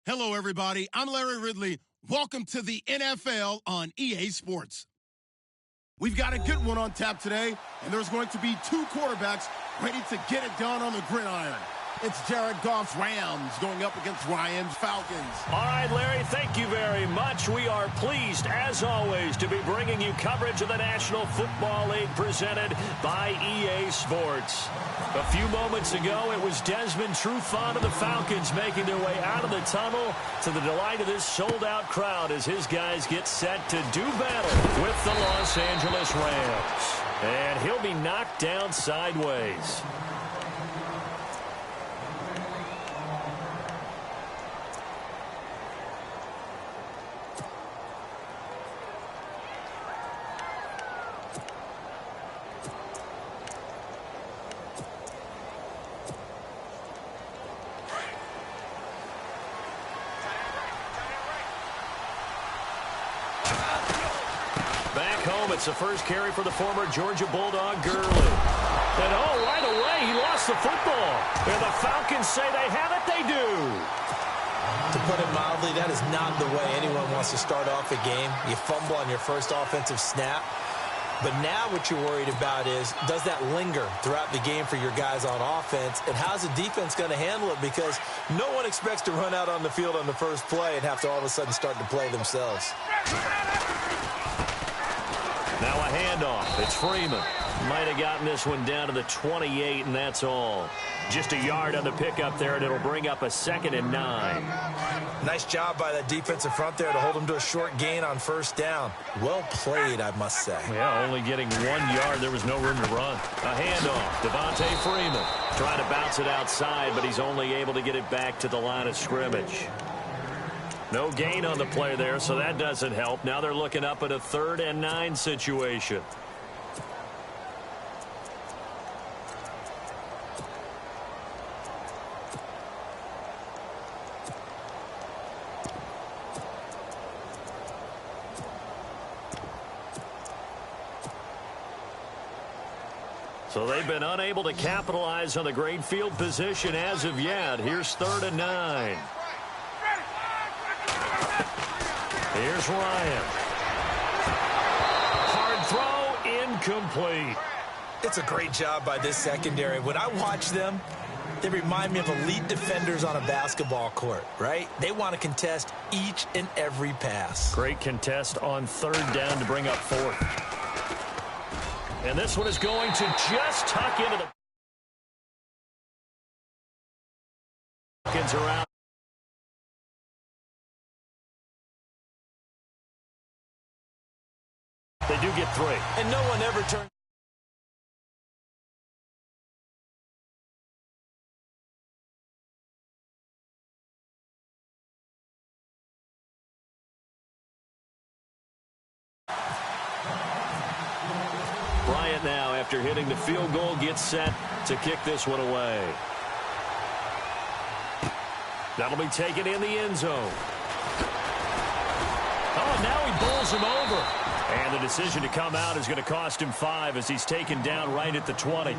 Hello, everybody. I'm Larry Ridley. Welcome to the NFL on EA Sports. We've got a good one on tap today, and there's going to be two quarterbacks ready to get it done on the gridiron. It's Jared Goff's Rams going up against Ryan's Falcons. All right, Larry, thank you very much. We are pleased, as always, to be bringing you coverage of the National Football League presented by EA Sports. A few moments ago, it was Desmond Trufant of the Falcons making their way out of the tunnel to the delight of this sold-out crowd as his guys get set to do battle with the Los Angeles Rams. And he'll be knocked down sideways. It's the first carry for the former Georgia Bulldog, Gurley. And right away, he lost the football. And the Falcons say they have it, they do. To put it mildly, that is not the way anyone wants to start off a game. You fumble on your first offensive snap. But now what you're worried about is, does that linger throughout the game for your guys on offense? And how's the defense going to handle it? Because no one expects to run out on the field on the first play and have to all of a sudden start to play themselves. Now a handoff. It's Freeman. Might have gotten this one down to the 28, and that's all. Just a yard on the pickup there, and it'll bring up a 2nd and 9. Nice job by that defensive front there to hold him to a short gain on first down. Well played, I must say. Yeah, only getting 1 yard. There was no room to run. A handoff. Devontae Freeman trying to bounce it outside, but he's only able to get it back to the line of scrimmage. No gain on the play there, so that doesn't help. Now they're looking up at a 3rd and 9 situation. So they've been unable to capitalize on the great field position as of yet. Here's 3rd and 9. Here's Ryan. Hard throw, incomplete. It's a great job by this secondary. When I watch them, they remind me of elite defenders on a basketball court, right? They want to contest each and every pass. Great contest on 3rd down to bring up 4th. And this one is going to just tuck into the... Falcons are out. They do get 3. And no one ever turns. Bryant now, after hitting the field goal, gets set to kick this one away. That'll be taken in the end zone. Oh, now he bowls him over. And the decision to come out is going to cost him 5 as he's taken down right at the 20.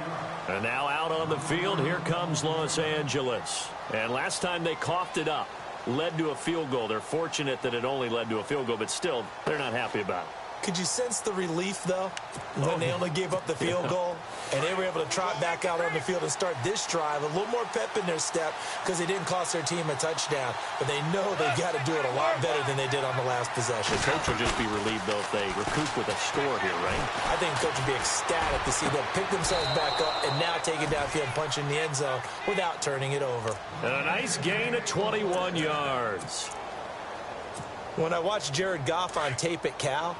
And now out on the field, here comes Los Angeles. And last time they coughed it up, led to a field goal. They're fortunate that it only led to a field goal, but still, they're not happy about it. Could you sense the relief, though, when they only gave up the field goal and they were able to trot back out on the field and start this drive? A little more pep in their step because they didn't cost their team a touchdown, but they know they've got to do it a lot better than they did on the last possession. The coach will just be relieved, though, if they recoup with a score here, right? I think the coach would be ecstatic to see them pick themselves back up and now take it downfield and punch in the end zone without turning it over. And a nice gain of 21 yards. When I watched Jared Goff on tape at Cal,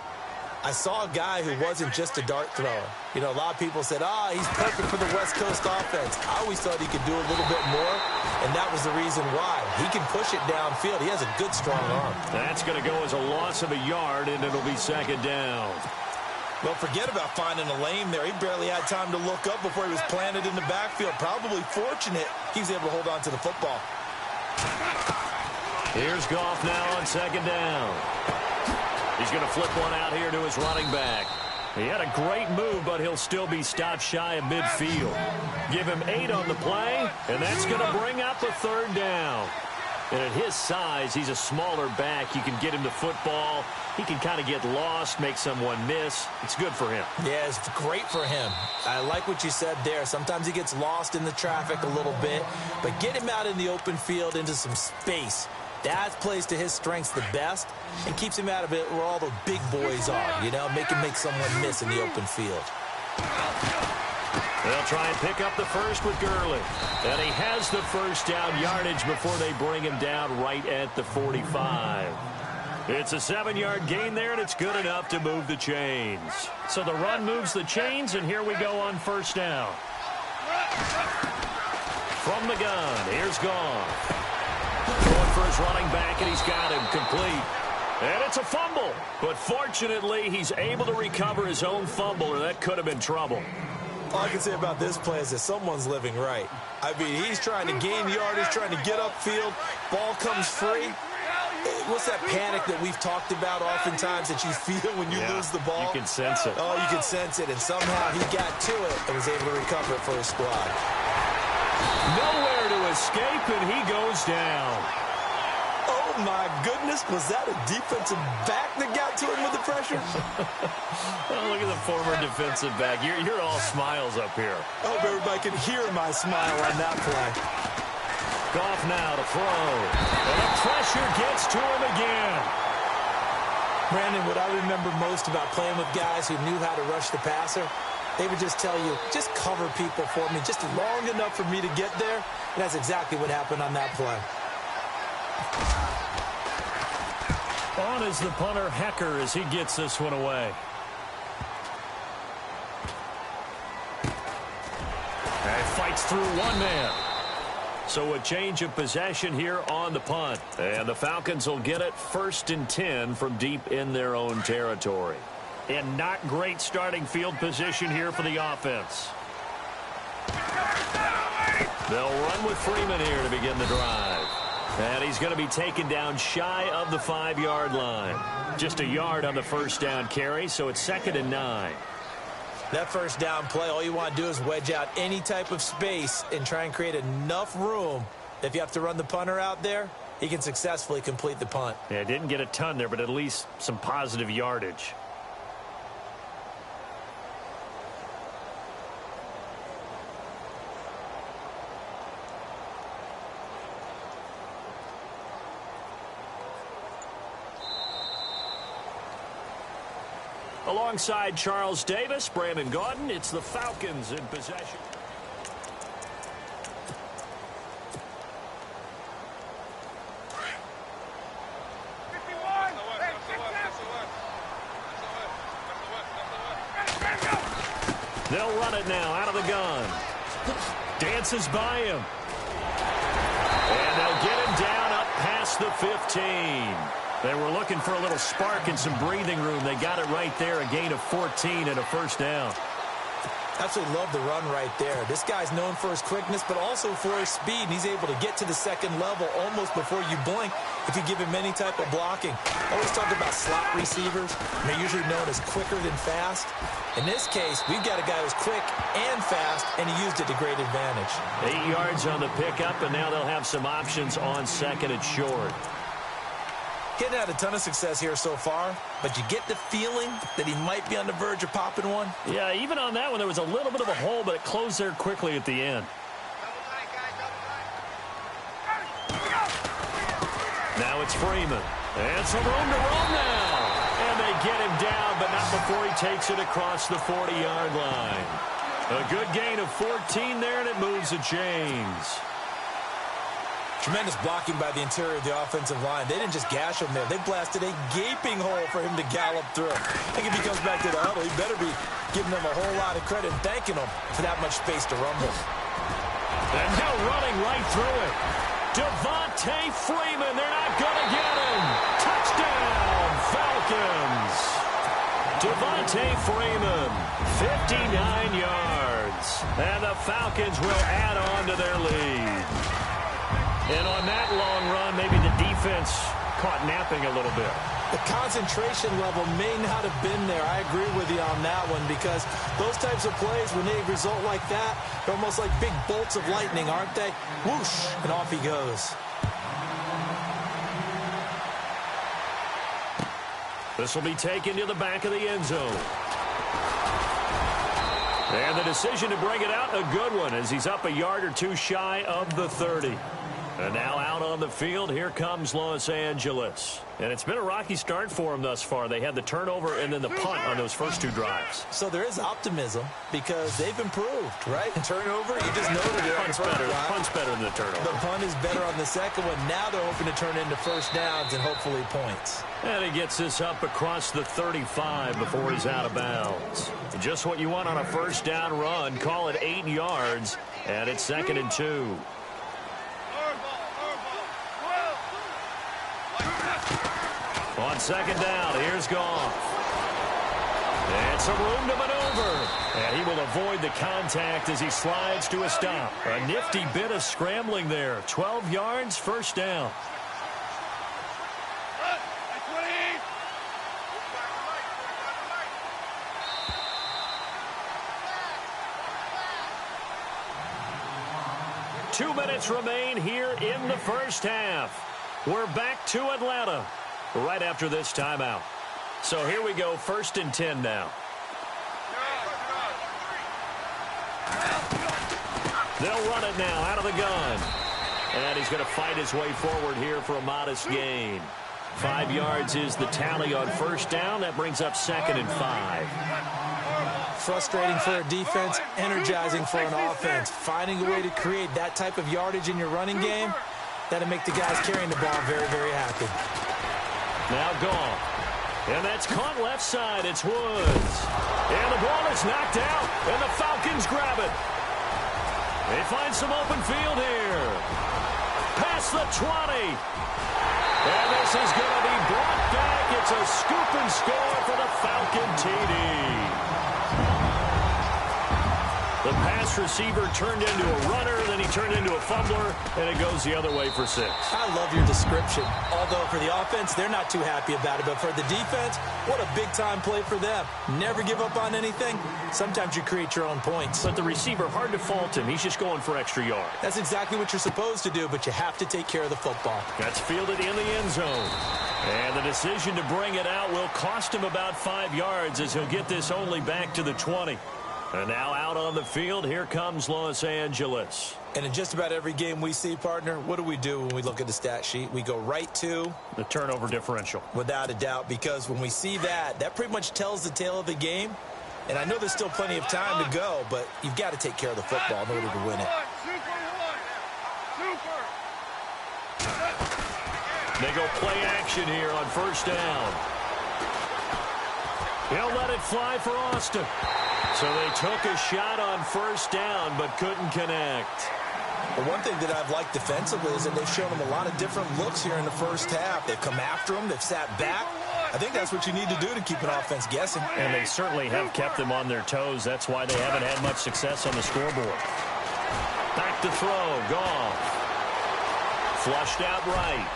I saw a guy who wasn't just a dart thrower. You know, a lot of people said, he's perfect for the West Coast offense. I always thought he could do a little bit more, and that was the reason why. He can push it downfield. He has a good, strong arm. That's going to go as a loss of a yard, and it'll be 2nd down. Well, forget about finding a lane there. He barely had time to look up before he was planted in the backfield. Probably fortunate he was able to hold on to the football. Here's Goff now on 2nd down. He's going to flip one out here to his running back. He had a great move, but he'll still be stopped shy of midfield. Give him 8 on the play, and that's going to bring up a 3rd down. And at his size, he's a smaller back. You can get him the football. He can kind of get lost, make someone miss. It's good for him. Yeah, it's great for him. I like what you said there. Sometimes he gets lost in the traffic a little bit, but get him out in the open field into some space. That plays to his strengths the best and keeps him out of it where all the big boys are, you know, make him make someone miss in the open field. They'll try and pick up the first with Gurley. And he has the first down yardage before they bring him down right at the 45. It's a 7-yard gain there, and it's good enough to move the chains. So the run moves the chains, and here we go on first down. From the gun, here's Goff. Going for his running back, and he's got him complete. And it's a fumble. But fortunately, he's able to recover his own fumble, or that could have been trouble. All I can say about this play is that someone's living right. I mean, he's trying to gain yardage, trying to get upfield. Ball comes free. What's that panic that we've talked about oftentimes that you feel when you lose the ball? You can sense it. Oh, you can sense it. And somehow he got to it and was able to recover it for his squad. Nowhere to escape, and he goes down. Oh, my goodness. Was that a defensive back that got to him with the pressure? Oh, look at the former defensive back. You're all smiles up here. I hope everybody can hear my smile on that play. Goff now to throw. And the pressure gets to him again. Brandon, what I remember most about playing with guys who knew how to rush the passer, they would just tell you, just cover people for me, just long enough for me to get there. And that's exactly what happened on that play. On is the punter, Hecker, as he gets this one away. And fights through one man. So a change of possession here on the punt. And the Falcons will get it 1st and 10 from deep in their own territory. And not great starting field position here for the offense. They'll run with Freeman here to begin the drive. And he's going to be taken down shy of the 5-yard line. Just a yard on the first down carry, so it's 2nd and 9. That first down play, all you want to do is wedge out any type of space and try and create enough room. If you have to run the punter out there, he can successfully complete the punt. Yeah, didn't get a ton there, but at least some positive yardage. Alongside Charles Davis, Brandon Gaudin, it's the Falcons in possession. They'll run it now out of the gun. Dances by him. And they'll get him down up past the 15. They were looking for a little spark and some breathing room. They got it right there, a gain of 14 and a first down. Absolutely love the run right there. This guy's known for his quickness, but also for his speed. And he's able to get to the second level almost before you blink if you give him any type of blocking. I always talk about slot receivers. And they're usually known as quicker than fast. In this case, we've got a guy who's quick and fast, and he used it to great advantage. 8 yards on the pickup, and now they'll have some options on 2nd and short. Getting had a ton of success here so far, but you get the feeling that he might be on the verge of popping one. Yeah, even on that one, there was a little bit of a hole, but it closed there quickly at the end. Now it's Freeman. And some room to roam now. And they get him down, but not before he takes it across the 40-yard line. A good gain of 14 there, and it moves the chains. Tremendous blocking by the interior of the offensive line. They didn't just gash him there. They blasted a gaping hole for him to gallop through. I think if he comes back to the huddle, he better be giving them a whole lot of credit and thanking them for that much space to rumble. And now running right through it. Devontae Freeman. They're not going to get him. Touchdown, Falcons. Devontae Freeman, 59 yards. And the Falcons will add on to their lead. And on that long run, maybe the defense caught napping a little bit. The concentration level may not have been there. I agree with you on that one because those types of plays, when they result like that, they're almost like big bolts of lightning, aren't they? Whoosh, and off he goes. This will be taken to the back of the end zone. And the decision to bring it out, a good one, as he's up a yard or two shy of the 30. And now out on the field, here comes Los Angeles. And it's been a rocky start for them thus far. They had the turnover and then the punt on those first two drives. So there is optimism because they've improved, right? Turnover, you just noted it. Punt's better than the turnover. The punt is better on the second one. Now they're hoping to turn into first downs and hopefully points. And he gets this up across the 35 before he's out of bounds. Just what you want on a first down run. Call it 8 yards, and it's 2nd and 2. On second down, here's Goff. And some room to maneuver. And he will avoid the contact as he slides to a stop. A nifty bit of scrambling there. 12 yards, first down. Two minutes remain here in the first half. We're back to Atlanta right after this timeout. So here we go, 1st and 10 now. They'll run it now out of the gun. And he's going to fight his way forward here for a modest gain. 5 yards is the tally on first down. That brings up 2nd and 5. Frustrating for a defense, energizing for an offense. Finding a way to create that type of yardage in your running game, that'll make the guys carrying the ball very, very happy. Now Goff. And that's caught left side. It's Woods. And the ball is knocked out. And the Falcons grab it. They find some open field here. Past the 20. And this is going to be brought back. It's a scoop and score for the Falcon TD. The pass receiver turned into a runner, then he turned into a fumbler, and it goes the other way for 6. I love your description. Although for the offense, they're not too happy about it. But for the defense, what a big-time play for them. Never give up on anything. Sometimes you create your own points. But the receiver, hard to fault him. He's just going for extra yard. That's exactly what you're supposed to do, but you have to take care of the football. That's fielded in the end zone. And the decision to bring it out will cost him about 5 yards as he'll get this only back to the 20. And now out on the field, here comes Los Angeles. And in just about every game we see, partner, what do we do when we look at the stat sheet? We go right to the turnover differential. Without a doubt, because when we see that, that pretty much tells the tale of the game. And I know there's still plenty of time to go, but you've got to take care of the football in order to win it. They go play action here on first down. He'll let it fly for Austin. So they took a shot on first down, but couldn't connect. Well, one thing that I've liked defensively is that they've shown them a lot of different looks here in the first half. They've come after them. They've sat back. I think that's what you need to do to keep an offense guessing. And they certainly have kept them on their toes. That's why they haven't had much success on the scoreboard. Back to throw. Goff. Flushed out right.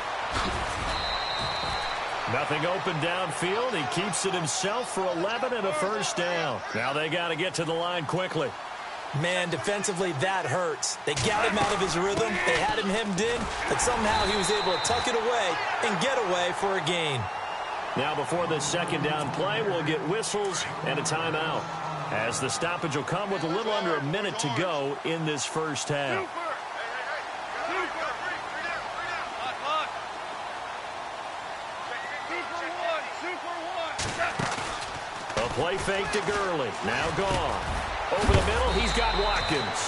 Nothing open downfield. He keeps it himself for 11 and a first down. Now they got to get to the line quickly. Man, defensively, that hurts. They got him out of his rhythm. They had him hemmed in, but somehow he was able to tuck it away and get away for a gain. Now before this second down play, we'll get whistles and a timeout, as the stoppage will come with a little under a minute to go in this first half. Play fake to Gurley. Now Goff. Over the middle, he's got Watkins.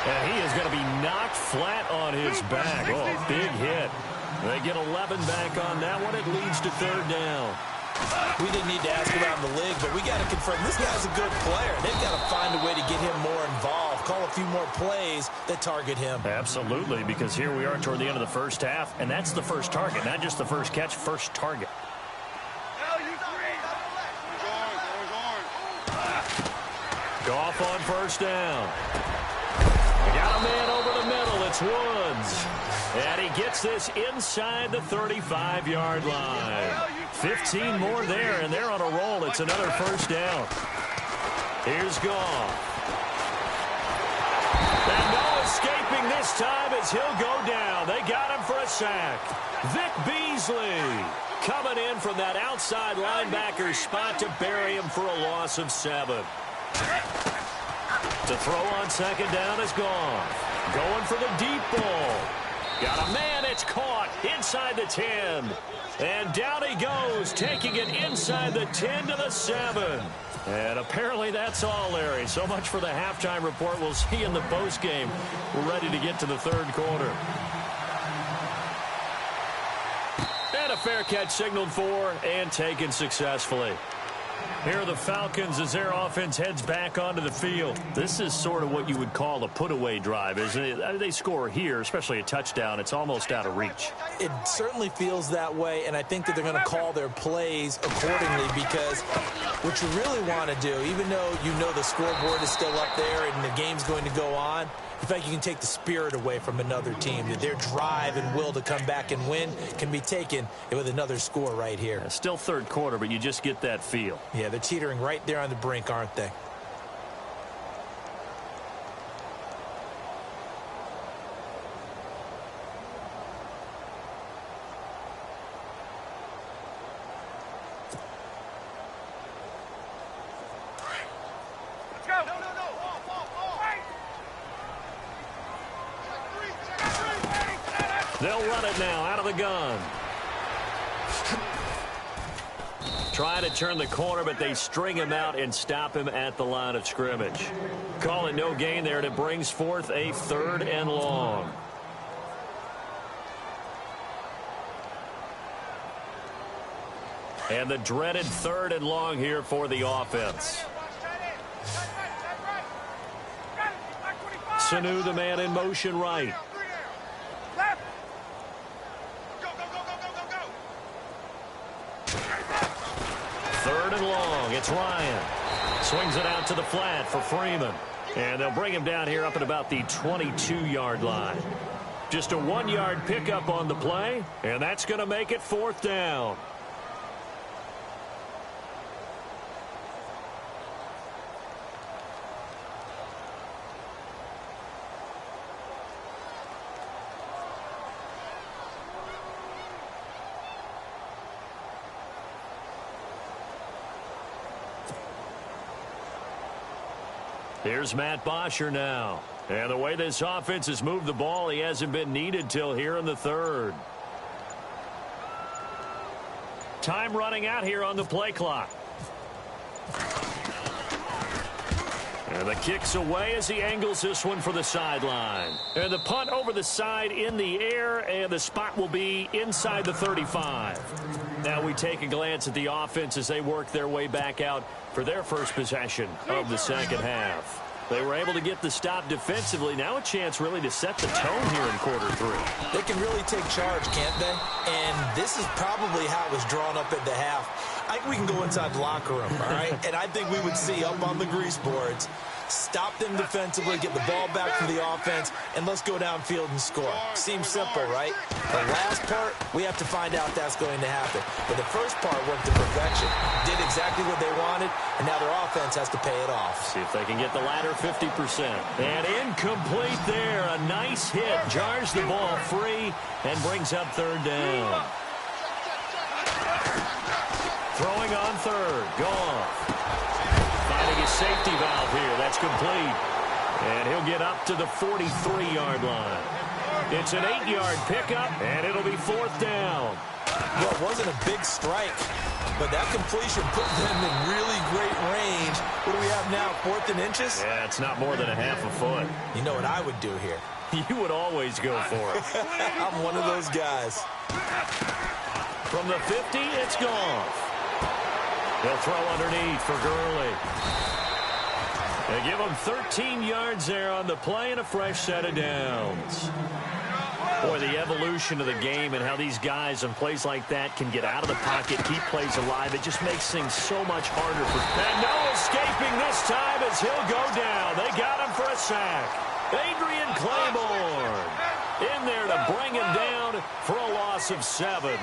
And he is going to be knocked flat on his back. Oh, big hit. They get 11 back on that one. It leads to third down. We didn't need to ask around the league, but we got to confirm this guy's a good player. They've got to find a way to get him more involved, call a few more plays that target him. Absolutely, because here we are toward the end of the first half, and that's the first target, not just the first catch, first target. Goff on first down. Got a man over the middle. It's Woods. And he gets this inside the 35-yard line. 15 more there, and they're on a roll. It's another first down. Here's Goff. And no escaping this time as he'll go down. They got him for a sack. Vic Beasley. coming in from that outside linebacker spot to bury him for a loss of 7. To throw on second down is gone. Going for the deep ball. Got a man, it's caught inside the 10. And down he goes, taking it inside the 10 to the 7. And apparently that's all, Larry. So much for the halftime report. We'll see you in the postgame. We're ready to get to the third quarter. And a fair catch signaled for and taken successfully. Here are the Falcons as their offense heads back onto the field. This is sort of what you would call a put-away drive, isn't it? I mean, they score here, especially a touchdown. It's almost out of reach. It certainly feels that way, and I think that they're going to call their plays accordingly because what you really want to do, even though you know the scoreboard is still up there and the game's going to go on, in fact, you can take the spirit away from another team. Their drive and will to come back and win can be taken with another score right here. Still third quarter, but you just get that feel. Yeah, they're teetering right there on the brink, aren't they? They'll run it now out of the gun. Try to turn the corner, but they string him out and stop him at the line of scrimmage. Call it no gain there, and it brings forth a 3rd and long. And the dreaded 3rd and long here for the offense. Sanu, the man in motion right. 3rd and long. It's Ryan. Swings it out to the flat for Freeman. And they'll bring him down here up at about the 22-yard line. Just a 1-yard pickup on the play, and that's going to make it 4th down. Here's Matt Bosher now. And the way this offense has moved the ball, he hasn't been needed till here in the 3rd. Time running out here on the play clock. And the kick's away as he angles this one for the sideline. And the punt over the side in the air, and the spot will be inside the 35. Now we take a glance at the offense as they work their way back out for their first possession of the second half. They were able to get the stop defensively. Now a chance really to set the tone here in quarter 3. They can really take charge, can't they? And this is probably how it was drawn up at the half. I think we can go inside the locker room, all right? And I think we would see up on the grease boards, stop them defensively, get the ball back to the offense, and let's go downfield and score. Seems simple, right? The last part, we have to find out that's going to happen. But the first part worked to perfection. Did exactly what they wanted, and now their offense has to pay it off. See if they can get the latter 50%. And incomplete there. A nice hit. Jars the ball free and brings up 3rd down. Throwing on 3rd. Goff. Finding his safety valve here. That's complete. And he'll get up to the 43-yard line. It's an 8-yard pickup, and it'll be 4th down. Well, it wasn't a big strike, but that completion put them in really great range. What do we have now, 4th and inches? Yeah, it's not more than a half a foot. You know what I would do here? You would always go for it. I'm one of those guys. From the 50, it's Goff. They'll throw underneath for Gurley. They give him 13 yards there on the play and a fresh set of downs. Boy, the evolution of the game and how these guys on plays like that can get out of the pocket, keep plays alive, it just makes things so much harder for. And no escaping this time as he'll go down. They got him for a sack. Adrian Claiborne in there to bring him down for a loss of 7.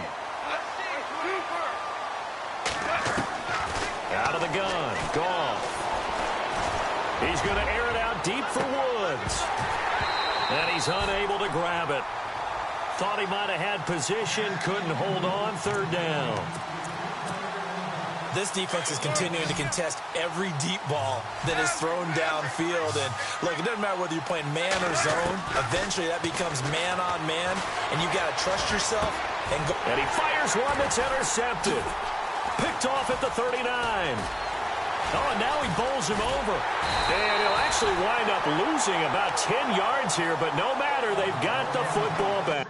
Out of the gun, Goff. He's going to air it out deep for Woods. And he's unable to grab it. Thought he might have had position, couldn't hold on, third down. This defense is continuing to contest every deep ball that is thrown downfield. And, look, it doesn't matter whether you're playing man or zone. Eventually, that becomes man on man, and you've got to trust yourself and go. And he fires one that's intercepted. Picked off at the 39. Oh, and now he bowls him over. And he'll actually wind up losing about 10 yards here, but no matter, they've got the football back.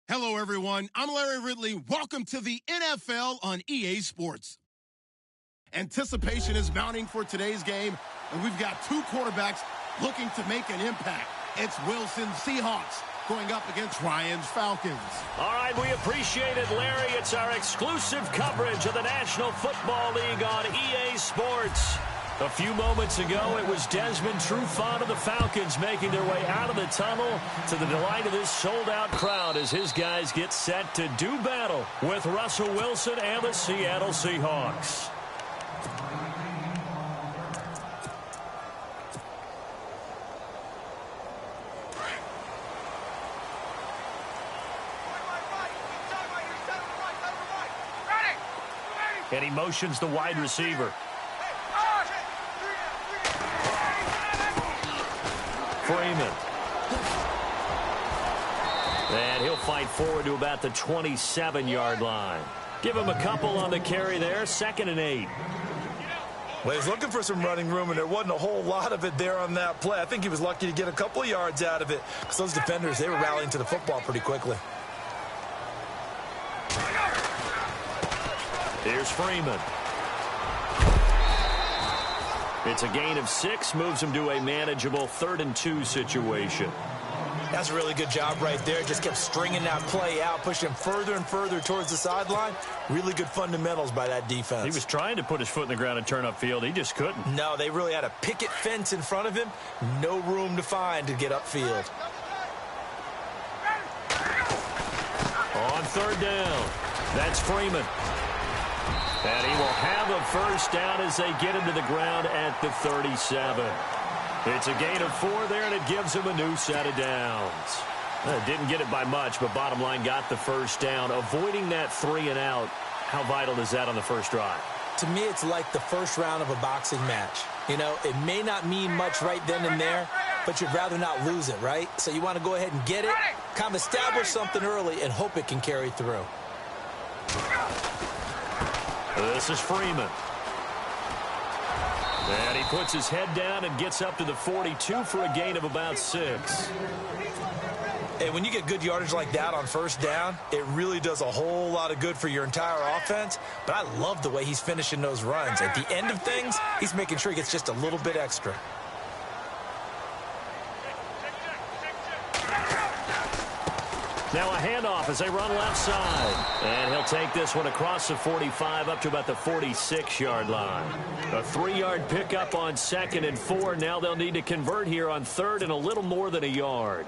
Hello, everyone. I'm Larry Ridley. Welcome to the NFL on EA Sports. Anticipation is mounting for today's game, and we've got two quarterbacks looking to make an impact. It's Wilson's Seahawks going up against Ryan's Falcons. All right, we appreciate it, Larry. It's our exclusive coverage of the National Football League on EA Sports. A few moments ago, it was Desmond Trufant of the Falcons making their way out of the tunnel to the delight of this sold-out crowd as his guys get set to do battle with Russell Wilson and the Seattle Seahawks. And he motions the wide receiver. Freeman. And he'll fight forward to about the 27-yard line. Give him a couple on the carry there, 2nd and 8. Well, he's looking for some running room, and there wasn't a whole lot of it there on that play. I think he was lucky to get a couple of yards out of it because those defenders, they were rallying to the football pretty quickly. Here's Freeman. It's a gain of 6, moves him to a manageable 3rd and 2 situation. That's a really good job right there. Just kept stringing that play out, pushing him further and further towards the sideline. Really good fundamentals by that defense. He was trying to put his foot in the ground and turn upfield. He just couldn't. No, they really had a picket fence in front of him. No room to find to get upfield. On 3rd down, that's Freeman. And he will have a first down as they get him to the ground at the 37. It's a gain of 4 there, and it gives him a new set of downs. Didn't get it by much, but bottom line got the first down. Avoiding that 3 and out, how vital is that on the first drive? To me, it's like the first round of a boxing match. You know, it may not mean much right then and there, but you'd rather not lose it, right? So you want to go ahead and get it, kind of establish something early, and hope it can carry through. This is Freeman. And he puts his head down and gets up to the 42 for a gain of about 6. Hey, when you get good yardage like that on first down, it really does a whole lot of good for your entire offense. But I love the way he's finishing those runs. At the end of things, he's making sure he gets just a little bit extra. Now a handoff as they run left side. And he'll take this one across the 45 up to about the 46-yard line. A 3-yard pickup on 2nd and 4. Now they'll need to convert here on 3rd and a little more than a yard.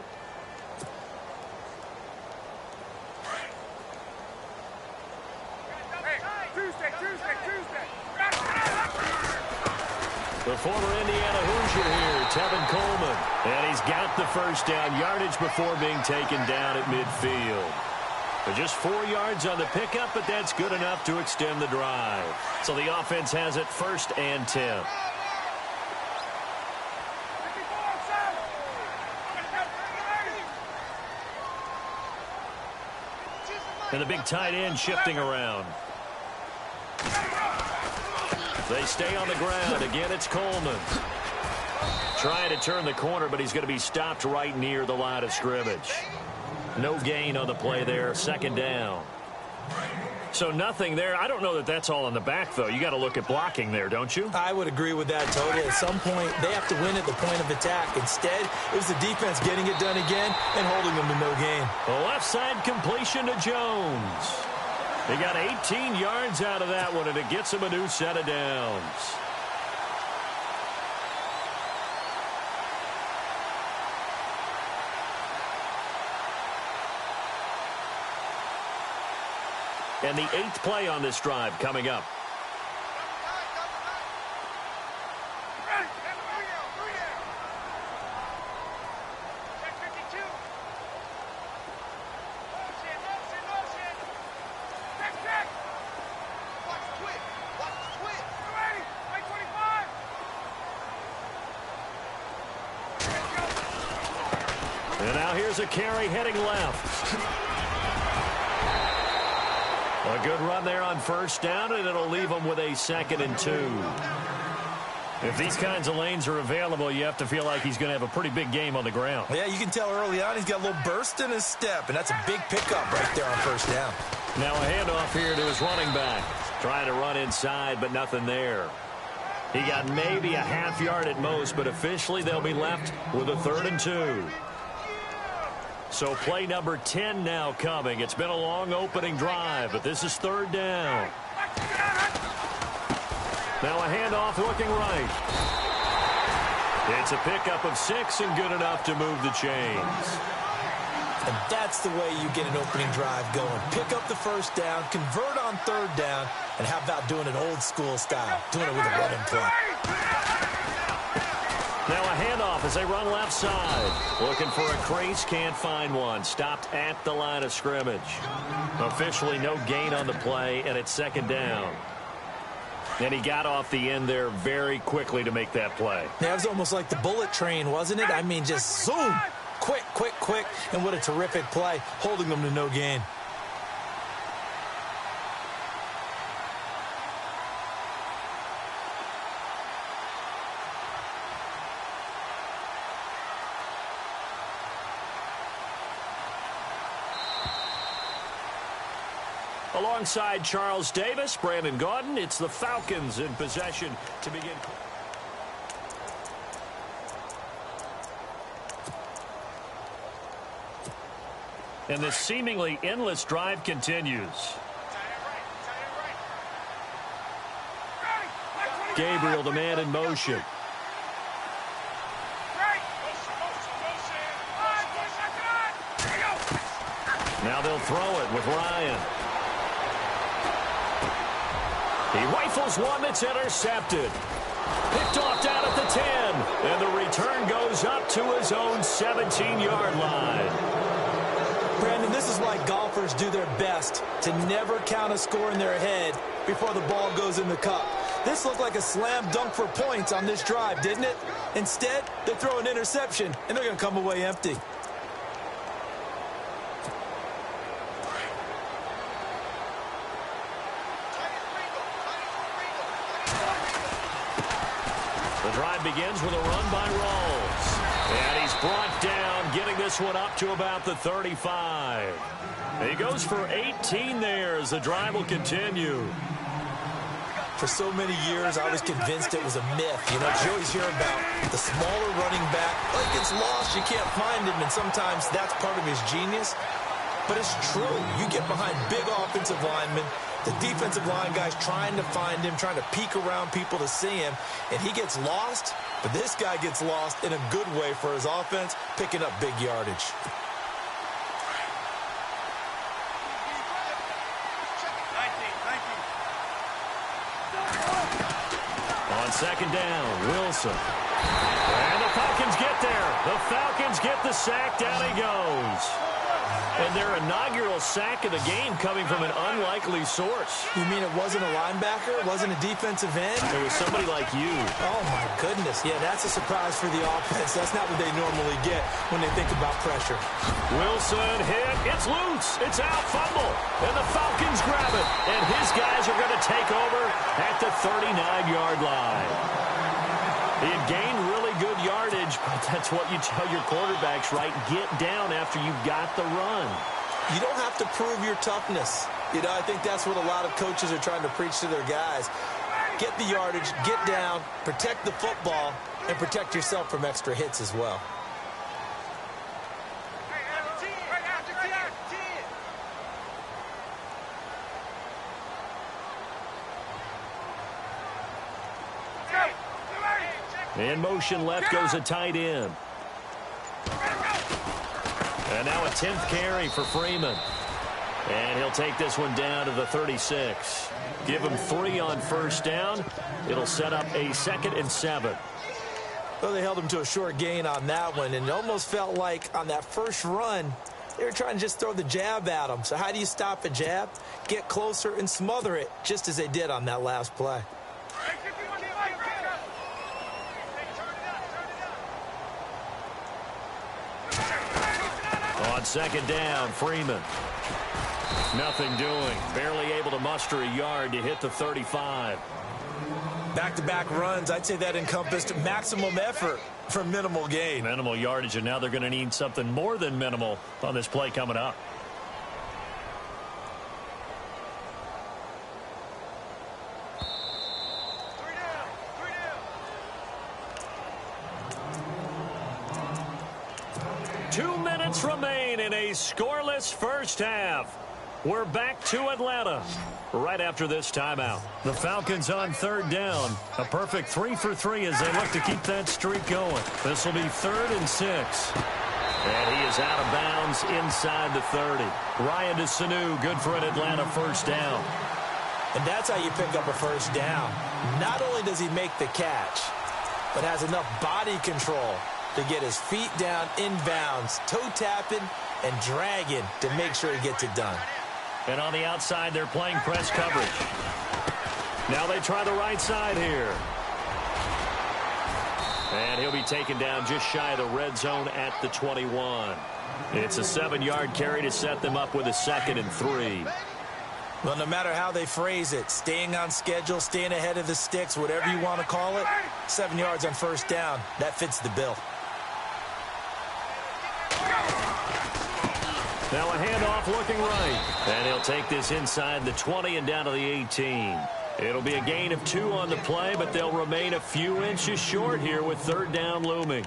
The former Indiana Hoosier here, Tevin Coleman. And he's got the first down yardage before being taken down at midfield. But just 4 yards on the pickup, but that's good enough to extend the drive. So the offense has it 1st and 10. And the big tight end shifting around. They stay on the ground. Again, it's Coleman. Trying to turn the corner, but he's going to be stopped right near the line of scrimmage. No gain on the play there. 2nd down. So nothing there. I don't know that that's all in the back, though. You got to look at blocking there, don't you? I would agree with that totally. At some point, they have to win at the point of attack. Instead, it was the defense getting it done again and holding them to no gain. The left side completion to Jones. They got 18 yards out of that one, and it gets him a new set of downs. And the 8th play on this drive coming up. And now here's a carry heading left. A good run there on first down, and it'll leave them with a 2nd and 2. If these kinds of lanes are available, you have to feel like he's going to have a pretty big game on the ground. Yeah, you can tell early on he's got a little burst in his step, and that's a big pickup right there on first down. Now a handoff here to his running back. Trying to run inside, but nothing there. He got maybe a half yard at most, but officially they'll be left with a 3rd and 2. So play number 10 now coming. It's been a long opening drive, but this is 3rd down. Now a handoff looking right. It's a pickup of 6 and good enough to move the chains. And that's the way you get an opening drive going. Pick up the first down, convert on 3rd down, and how about doing it old school style, doing it with a running play. Now a handoff as they run left side. Looking for a crease, can't find one. Stopped at the line of scrimmage. Officially no gain on the play, and it's 2nd down. And he got off the end there very quickly to make that play. Yeah, it was almost like the bullet train, wasn't it? I mean, just zoom. Quick, quick, quick. And what a terrific play, holding them to no gain. Alongside Charles Davis, Brandon Gaudin, it's the Falcons in possession to begin. And this seemingly endless drive continues. Gabriel, the man in motion. Now they'll throw it with Ryan. He rifles one that's intercepted. Picked off down at the 10. And the return goes up to his own 17-yard line. Brandon, this is why golfers do their best to never count a score in their head before the ball goes in the cup. This looked like a slam dunk for points on this drive, didn't it? Instead, they throw an interception, and they're going to come away empty. The drive begins with a run by Rawls. And he's brought down, getting this one up to about the 35. He goes for 18 there as the drive will continue. For so many years, I was convinced it was a myth. You know, you always hear about the smaller running back. Like, gets lost, you can't find him, and sometimes that's part of his genius. But it's true. You get behind big offensive linemen, the defensive line guys trying to find him, trying to peek around people to see him, and he gets lost. But this guy gets lost in a good way for his offense, picking up big yardage. On 2nd down, Wilson. And the Falcons get there. The Falcons get the sack. Down he goes. And their inaugural sack of the game coming from an unlikely source. You mean it wasn't a linebacker? It wasn't a defensive end? It was somebody like you. Oh, my goodness. Yeah, that's a surprise for the offense. That's not what they normally get when they think about pressure. Wilson hit. It's loose. It's out. Fumble. And the Falcons grab it. And his guys are going to take over at the 39-yard line. He had gained really good yardage, but that's what you tell your quarterbacks, right? Get down after you've got the run. You don't have to prove your toughness. You know, I think that's what a lot of coaches are trying to preach to their guys. Get the yardage, get down, protect the football, and protect yourself from extra hits as well. In motion left goes a tight end. And now a 10th carry for Freeman. And he'll take this one down to the 36. Give him 3 on first down. It'll set up a 2nd and 7. Well, they held him to a short gain on that one, and it almost felt like on that first run, they were trying to just throw the jab at him. So how do you stop a jab? Get closer and smother it, just as they did on that last play. On 2nd down, Freeman. Nothing doing. Barely able to muster a yard to hit the 35. Back-to-back runs, I'd say that encompassed maximum effort for minimal gain. Minimal yardage, and now they're going to need something more than minimal on this play coming up. Remain in a scoreless first half. We're back to Atlanta right after this timeout. The Falcons on third down. A perfect 3 for 3 as they look to keep that streak going. This will be 3rd and 6. And he is out of bounds inside the 30. Ryan to Sanu, good for an Atlanta first down. And that's how you pick up a first down. Not only does he make the catch, but has enough body control to get his feet down inbounds, toe tapping and dragging to make sure he gets it done. And on the outside, they're playing press coverage. Now they try the right side here. And he'll be taken down just shy of the red zone at the 21. It's a 7-yard carry to set them up with a 2nd and 3. Well, no matter how they phrase it, staying on schedule, staying ahead of the sticks, whatever you want to call it, 7 yards on first down, that fits the bill. Now a handoff looking right. And he'll take this inside the 20 and down to the 18. It'll be a gain of 2 on the play, but they'll remain a few inches short here with 3rd down looming.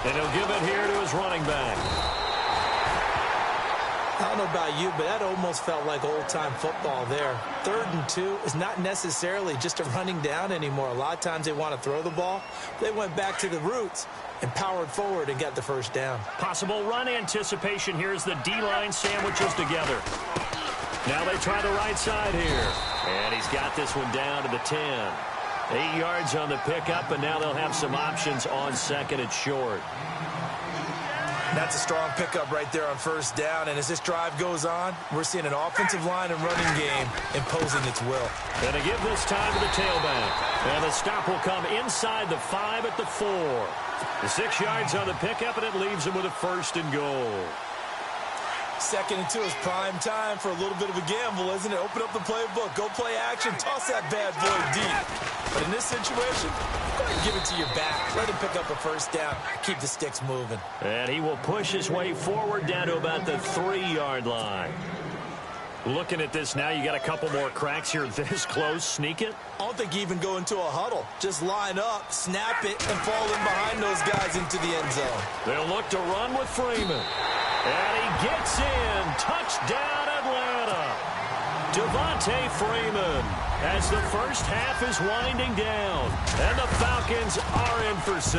And he'll give it here to his running back. I don't know about you, but that almost felt like old-time football there. 3rd and 2 is not necessarily just a running down anymore. A lot of times they want to throw the ball. They went back to the roots and powered forward and got the first down. Possible run anticipation here as the D-line sandwiches together. Now they try the right side here. And he's got this one down to the 10. 8 yards on the pickup, and now they'll have some options on 2nd and short. That's a strong pickup right there on first down, and as this drive goes on, we're seeing an offensive line and running game imposing its will. And to give this time to the tailback. And the stop will come inside the 5 at the 4. The 6 yards on the pickup, and it leaves him with a 1st and goal. 2nd and 2 is prime time for a little bit of a gamble, isn't it? Open up the playbook, go play action, toss that bad boy deep. But in this situation, go ahead and give it to your back. Let him pick up a first down. Keep the sticks moving. And he will push his way forward down to about the 3-yard line. Looking at this now, you got a couple more cracks here this close. Sneak it. I don't think you even go into a huddle. Just line up, snap it, and fall in behind those guys into the end zone. They'll look to run with Freeman. And he gets in. Touchdown, Atlanta. Devontae Freeman as the first half is winding down. And the Falcons are in for 6.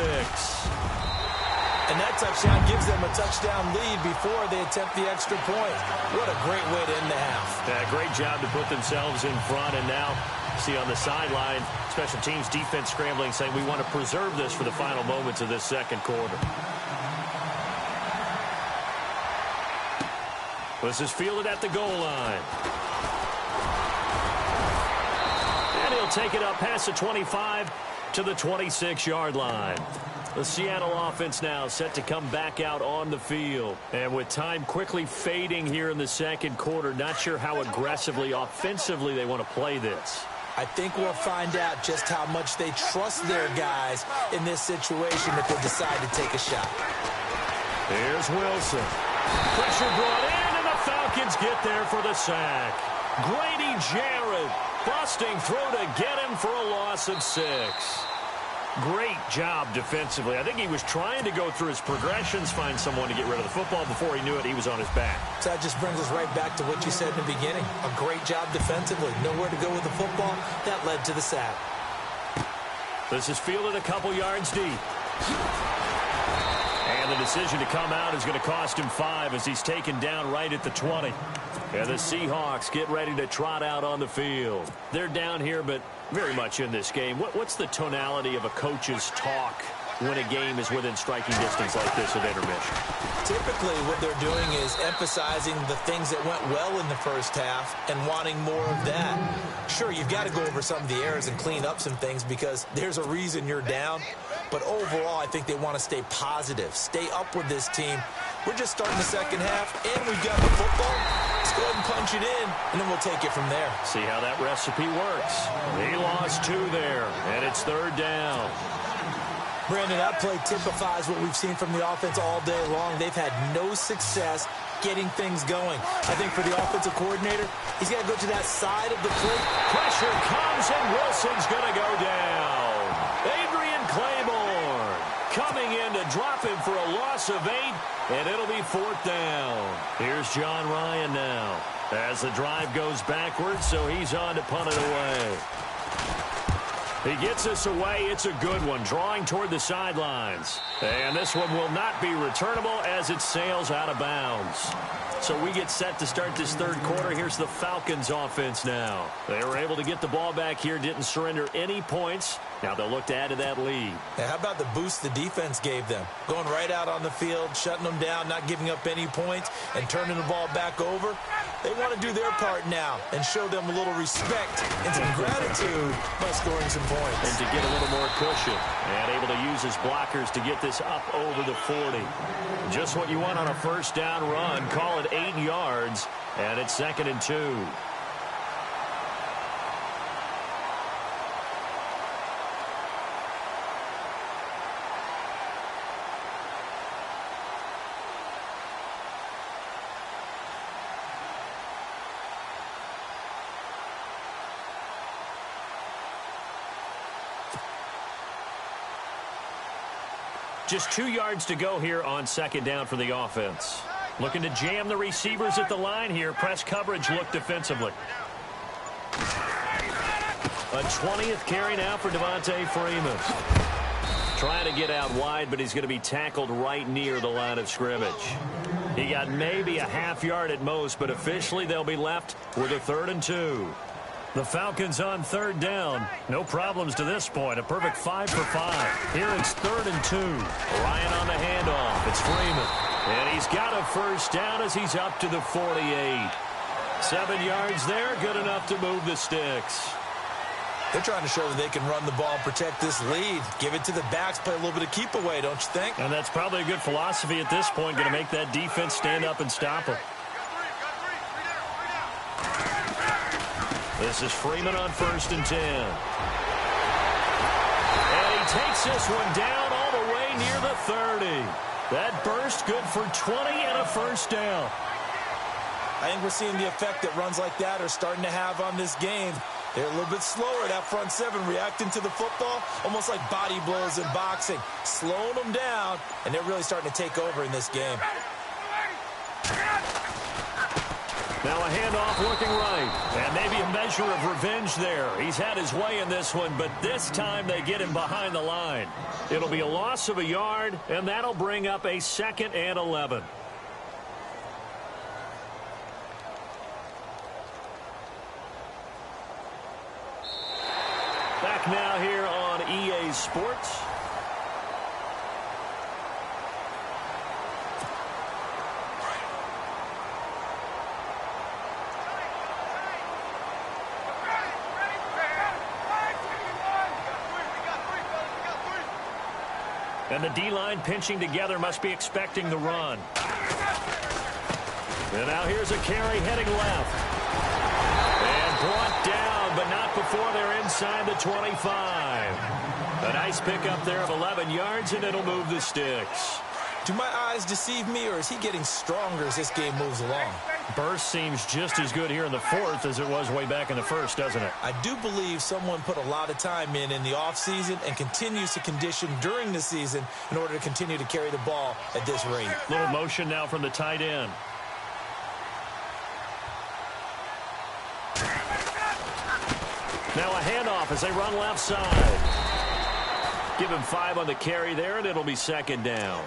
And that touchdown gives them a touchdown lead before they attempt the extra point. What a great way to end the half. Yeah, great job to put themselves in front. And now, see on the sideline, special teams defense scrambling, saying we want to preserve this for the final moments of this 2nd quarter. This is fielded at the goal line. And he'll take it up past the 25 to the 26-yard line. The Seattle offense now set to come back out on the field. And with time quickly fading here in the 2nd quarter, not sure how aggressively, offensively they want to play this. I think we'll find out just how much they trust their guys in this situation if they decide to take a shot. Here's Wilson. Pressure brought in, and the Falcons get there for the sack. Grady Jarrett busting through to get him for a loss of 6. Great job defensively. I think he was trying to go through his progressions, find someone to get rid of the football. Before he knew it, he was on his back. So that just brings us right back to what you said in the beginning. A great job defensively. Nowhere to go with the football. That led to the sack. This is fielded a couple yards deep. And the decision to come out is going to cost him 5 as he's taken down right at the 20. And the Seahawks get ready to trot out on the field. They're down here, but very much in this game. What's the tonality of a coach's talk when a game is within striking distance like this at intermission? Typically, what they're doing is emphasizing the things that went well in the first half and wanting more of that. Sure, you've got to go over some of the errors and clean up some things because there's a reason you're down. But overall, I think they want to stay positive, stay up with this team. We're just starting the second half, and we've got the football. Let's go ahead and punch it in, and then we'll take it from there. See how that recipe works. He lost 2 there, and it's 3rd down. Brandon, that play typifies what we've seen from the offense all day long. They've had no success getting things going. I think for the offensive coordinator, he's got to go to that side of the plate. Pressure comes, and Wilson's going to go down. Adrian Claiborne coming in to drop him for a loss of 8, and it'll be 4th down. Here's John Ryan now as the drive goes backwards, so he's on to punt it away. He gets us away. It's a good one, drawing toward the sidelines. And this one will not be returnable as it sails out of bounds. So we get set to start this 3rd quarter. Here's the Falcons offense now. They were able to get the ball back here, didn't surrender any points. Now they'll look to add to that lead. Now, how about the boost the defense gave them? Going right out on the field, shutting them down, not giving up any points, and turning the ball back over. They want to do their part now and show them a little respect and some gratitude by scoring some points. And to get a little more cushion and able to use his blockers to get this up over the 40. Just what you want on a 1st down run. Call it 8 yards, and it's 2nd and 2. Just 2 yards to go here on 2nd down for the offense. Looking to jam the receivers at the line here. Press coverage look defensively. A 20th carry now for Devontae Freeman. Trying to get out wide, but he's going to be tackled right near the line of scrimmage. He got maybe a ½ yard at most, but officially they'll be left with a 3rd and 2. The Falcons on 3rd down. No problems to this point. A perfect 5 for 5. Here it's 3rd and 2. Ryan on the handoff. It's Freeman. And he's got a 1st down as he's up to the 48. 7 yards there. Good enough to move the sticks. They're trying to show that they can run the ball and protect this lead. Give it to the backs. Play a little bit of keep away, don't you think? And that's probably a good philosophy at this point. Going to make that defense stand up and stop them. This is Freeman on 1st and 10. And he takes this one down all the way near the 30. That burst good for 20 and a 1st down. I think we're seeing the effect that runs like that are starting to have on this game. They're a little bit slower, that front 7, reacting to the football, almost like body blows in boxing, slowing them down, and they're really starting to take over in this game. Now a handoff looking right, and maybe a measure of revenge there. He's had his way in this one, but this time they get him behind the line. It'll be a loss of a yard, and that'll bring up a 2nd and 11. Back now here on EA Sports. And the D-line pinching together must be expecting the run. And now here's a carry heading left. And brought down, but not before they're inside the 25. A nice pickup there of 11 yards, and it'll move the sticks. Do my eyes deceive me, or is he getting stronger as this game moves along? Burst seems just as good here in the 4th as it was way back in the 1st, doesn't it? I do believe someone put a lot of time in the offseason and continues to condition during the season in order to continue to carry the ball at this rate. Little motion now from the tight end. Now a handoff as they run left side. Give him 5 on the carry there, and it'll be 2nd down.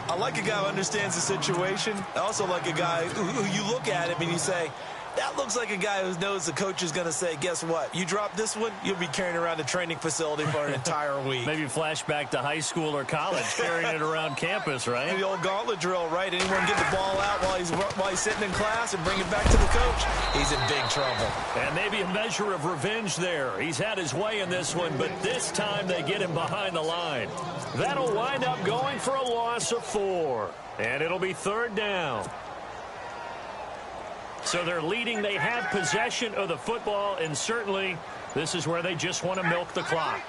I like a guy who understands the situation. I also like a guy who you look at him and you say, That looks like a guy who knows the coach is going to say, guess what? You drop this one, you'll be carrying around the training facility for an entire week. Maybe flashback to high school or college, carrying it around campus, right? The old gauntlet drill, right? Anyone get the ball out while he's sitting in class and bring it back to the coach? He's in big trouble. And maybe a measure of revenge there. He's had his way in this one, but this time they get him behind the line. That'll wind up going for a loss of 4. And it'll be 3rd down. So they're leading. They have possession of the football, and certainly this is where they just want to milk the clock.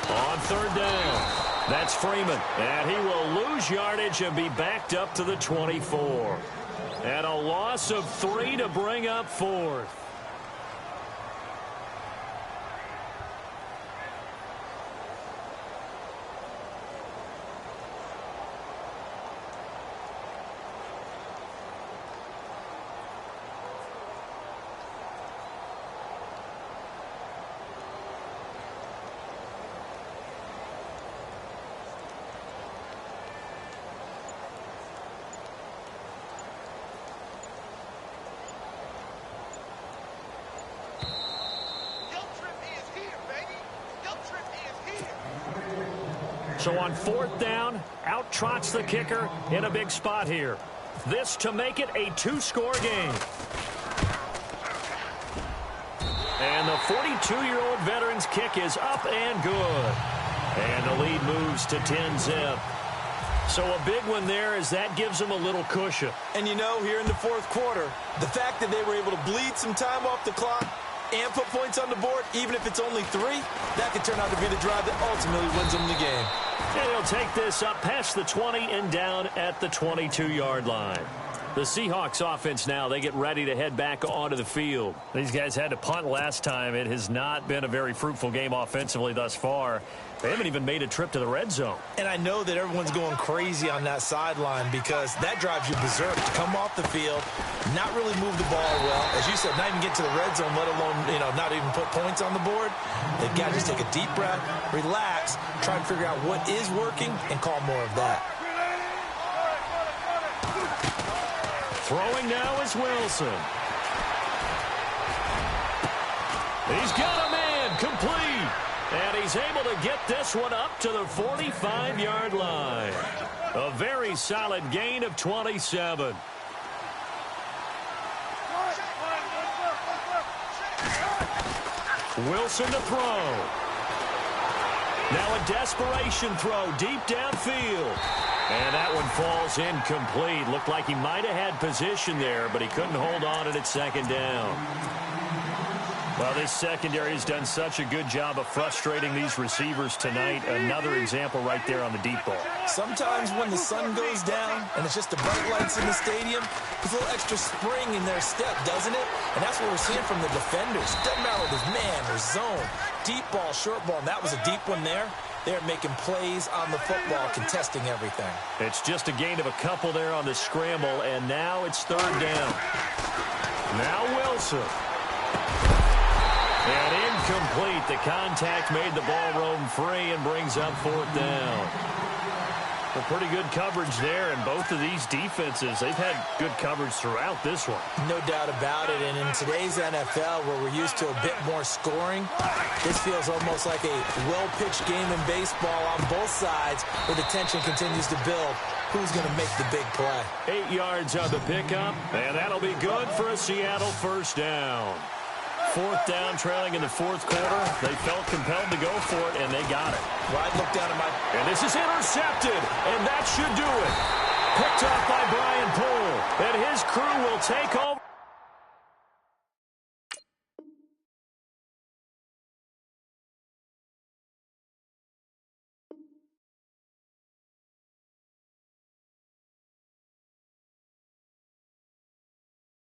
On 3rd down, that's Freeman. And he will lose yardage and be backed up to the 24. And a loss of 3 to bring up 4th. So on 4th down, out trots the kicker in a big spot here. This to make it a 2-score game. And the 42-year-old veteran's kick is up and good. And the lead moves to 10-zip. So a big one there as that gives them a little cushion. And you know, here in the 4th quarter, the fact that they were able to bleed some time off the clock and put points on the board, even if it's only 3, that could turn out to be the drive that ultimately wins them the game. And he'll take this up past the 20 and down at the 22-yard line. The Seahawks offense now, they get ready to head back onto the field. These guys had to punt last time. It has not been a very fruitful game offensively thus far. They haven't even made a trip to the red zone. And I know that everyone's going crazy on that sideline because that drives you berserk to come off the field, not really move the ball well. As you said, not even get to the red zone, let alone, not even put points on the board. They've got to just take a deep breath, relax, try and figure out what is working, and call more of that. Throwing now is Wilson. He's got a man complete. And he's able to get this one up to the 45-yard line. A very solid gain of 27. Wilson to throw. Now a desperation throw deep downfield. And that one falls incomplete. Looked like he might have had position there, but he couldn't hold on to it at 2nd down. Well, this secondary has done such a good job of frustrating these receivers tonight. Another example right there on the deep ball. Sometimes when the sun goes down and it's just the bright lights in the stadium, there's a little extra spring in their step, doesn't it? And that's what we're seeing from the defenders. Doesn't matter if it's man or zone, deep ball, short ball, and that was a deep one there. They're making plays on the football, contesting everything. It's just a gain of a couple there on the scramble, and now it's 3rd down. Now Wilson. And incomplete. The contact made the ball roam free and brings up 4th down. Well, pretty good coverage there, and both of these defenses, they've had good coverage throughout this one. No doubt about it, and in today's NFL, where we're used to a bit more scoring, this feels almost like a well-pitched game in baseball on both sides, where the tension continues to build. Who's going to make the big play? 8 yards on the pickup, and that'll be good for a Seattle 1st down. 4th down, trailing in the 4th quarter. They felt compelled to go for it, and they got it. Well, I'd look down at my... And this is intercepted, and that should do it. Picked off by Brian Poole, and his crew will take over.